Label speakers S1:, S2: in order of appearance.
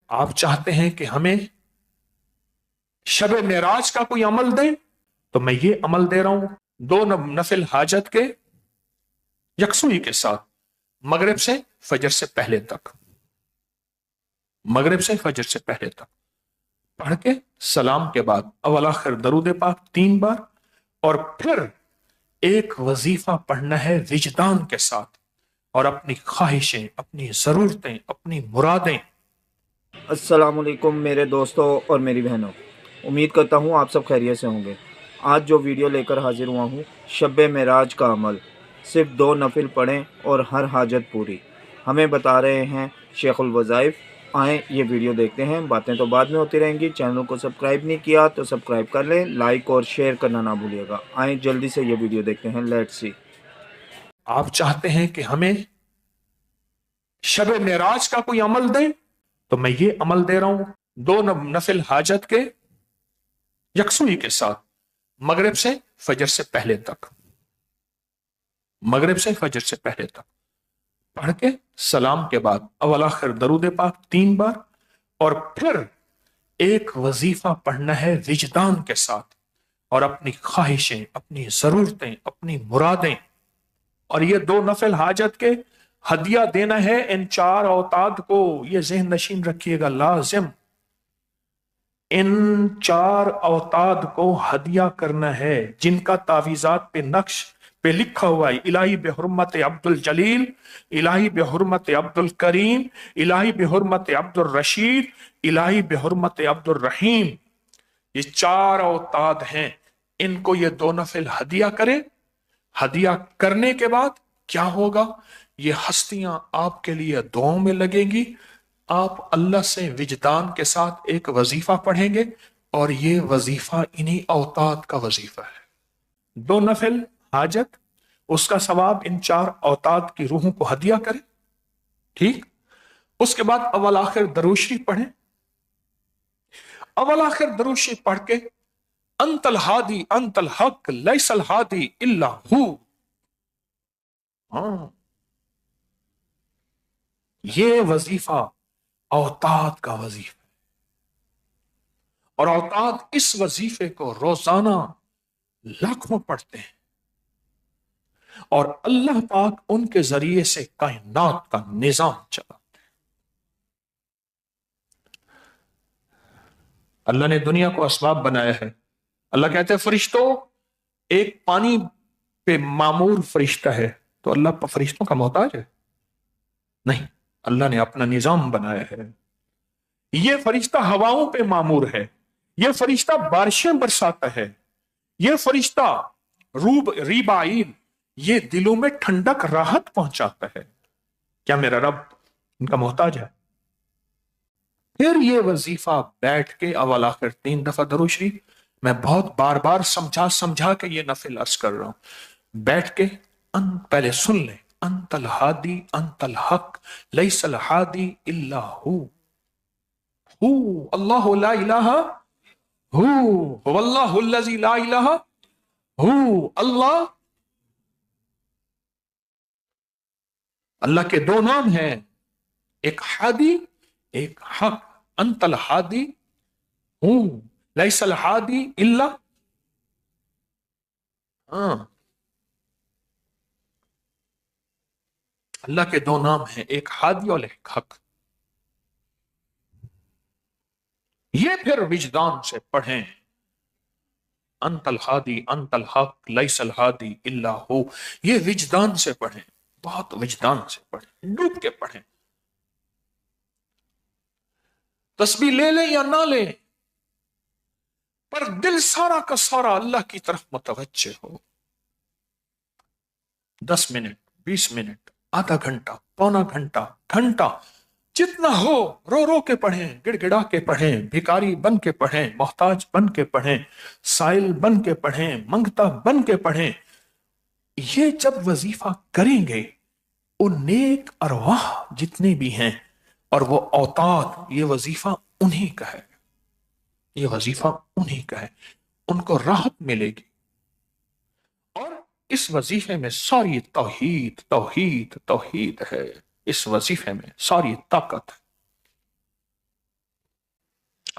S1: آپ چاہتے ہیں کہ ہمیں شب معراج کا کوئی عمل دیں تو میں یہ عمل دے رہا ہوں، دو نفل حاجت کے یکسوئی کے ساتھ مغرب سے فجر سے پہلے تک، مغرب سے فجر سے پہلے تک پڑھ کے سلام کے بعد اول آخر درود پاک 3 بار، اور پھر ایک وظیفہ پڑھنا ہے وجدان کے ساتھ، اور اپنی خواہشیں، اپنی ضرورتیں، اپنی مرادیں۔
S2: السلام علیکم میرے دوستوں اور میری بہنوں، امید کرتا ہوں آپ سب خیریت سے ہوں گے۔ آج جو ویڈیو لے کر حاضر ہوا ہوں، شب معراج کا عمل، صرف 2 نفل پڑھیں اور ہر حاجت پوری، ہمیں بتا رہے ہیں شیخ الوظائف۔ آئیں یہ ویڈیو دیکھتے ہیں، باتیں تو بعد میں ہوتی رہیں گی۔ چینل کو سبسکرائب نہیں کیا تو سبسکرائب کر لیں، لائک اور شیئر کرنا نہ بھولیے گا۔ آئیں جلدی سے یہ ویڈیو دیکھتے ہیں، لیٹس سی۔
S1: آپ چاہتے ہیں کہ ہمیں شب معراج کا کوئی عمل دیں تو میں یہ عمل دے رہا ہوں، دو نفل حاجت کے یکسوئی کے ساتھ مغرب سے فجر سے پہلے تک، مغرب سے فجر سے پہلے تک پڑھ کے سلام کے بعد اول آخر درود پاک 3 بار، اور پھر ایک وظیفہ پڑھنا ہے وجدان کے ساتھ، اور اپنی خواہشیں، اپنی ضرورتیں، اپنی مرادیں، اور یہ 2 نفل حاجت کے ہدیہ دینا ہے ان 4 اوتاد کو۔ یہ ذہن نشین رکھیے گا، لازم ان 4 اوتاد کو ہدیہ کرنا ہے، جن کا تعویذات پہ نقش پہ لکھا ہوا ہے الہی بحرمت عبد الجلیل، الہی بحرمت عبد الکریم، الہی بحرمت عبد الرشید، الہی بحرمت عبد الرحیم۔ یہ 4 اوتاد ہیں، ان کو یہ 2 نفل ہدیہ کرے۔ ہدیہ کرنے کے بعد کیا ہوگا؟ یہ ہستیاں آپ کے لیے دعاؤں میں لگیں گی، آپ اللہ سے وجدان کے ساتھ ایک وظیفہ پڑھیں گے، اور یہ وظیفہ انہی اوتاد کا وظیفہ ہے۔ 2 نفل حاجت، اس کا ثواب ان 4 اوتاد کی روحوں کو ہدیہ کریں، ٹھیک؟ اس کے بعد اول آخر درود شریف پڑھیں۔ اول آخر درود شریف پڑھ کے انت الہادی انت الحق لیس الہادی الا ہو، ہاں یہ وظیفہ اوتاد کا وظیفہ، اور اوتاد اس وظیفے کو روزانہ لاکھوں پڑھتے ہیں، اور اللہ پاک ان کے ذریعے سے کائنات کا نظام چلاتے ہیں۔ اللہ نے دنیا کو اسباب بنایا ہے۔ اللہ کہتے ہیں فرشتوں، ایک پانی پہ معمور فرشتہ ہے تو اللہ فرشتوں کا محتاج ہے؟ نہیں، اللہ نے اپنا نظام بنایا ہے۔ یہ فرشتہ ہواؤں پہ معمور ہے، یہ فرشتہ بارشیں برساتا ہے، یہ فرشتہ ریبائل، یہ دلوں میں ٹھنڈک راحت پہنچاتا ہے۔ کیا میرا رب ان کا محتاج ہے؟ پھر یہ وظیفہ بیٹھ کے اول آخر 3 دفعہ درود شریف، میں بہت بار بار سمجھا کے یہ نفل عرض کر رہا ہوں، بیٹھ کے پہلے سن لیں، انت الہادی انت الحق لیس الہادی الا ہو، اللہ لا الہ هو اللہ الذی لا الہ هو اللہ۔ اللہ کے 2 نام ہیں، ایک ہادی ایک حق، انت الہادی ہوں لیس الہادی الا، ہاں اللہ کے 2 نام ہیں، ایک ہادی اور ایک حق۔ یہ پھر وجدان سے پڑھیں، انت الہادی انت الحق لیس الہادی الا ہو، یہ وجدان سے پڑھیں، بہت وجدان سے پڑھیں، ڈوب کے پڑھیں۔ تسبیح لے لیں یا نہ لیں، پر دل سارا کا سارا اللہ کی طرف متوجہ ہو۔ 10 منٹ، 20 منٹ، آدھا گھنٹہ، پونا گھنٹہ، گھنٹہ، جتنا ہو، رو رو کے پڑھیں، گڑ گڑا کے پڑھیں، بھکاری بن کے پڑھیں، محتاج بن کے پڑھیں، سائل بن کے پڑھیں، منگتا بن کے پڑھیں۔ یہ جب وظیفہ کریں گے، ان نیک ارواح جتنے بھی ہیں اور وہ اوتاد، یہ وظیفہ انہی کا ہے، یہ وظیفہ انہی کا ہے، ان کو راحت ملے گی، اور اس وظیفے میں ساری توحید توحید توحید ہے، اس وظیفے میں ساری طاقت ہے۔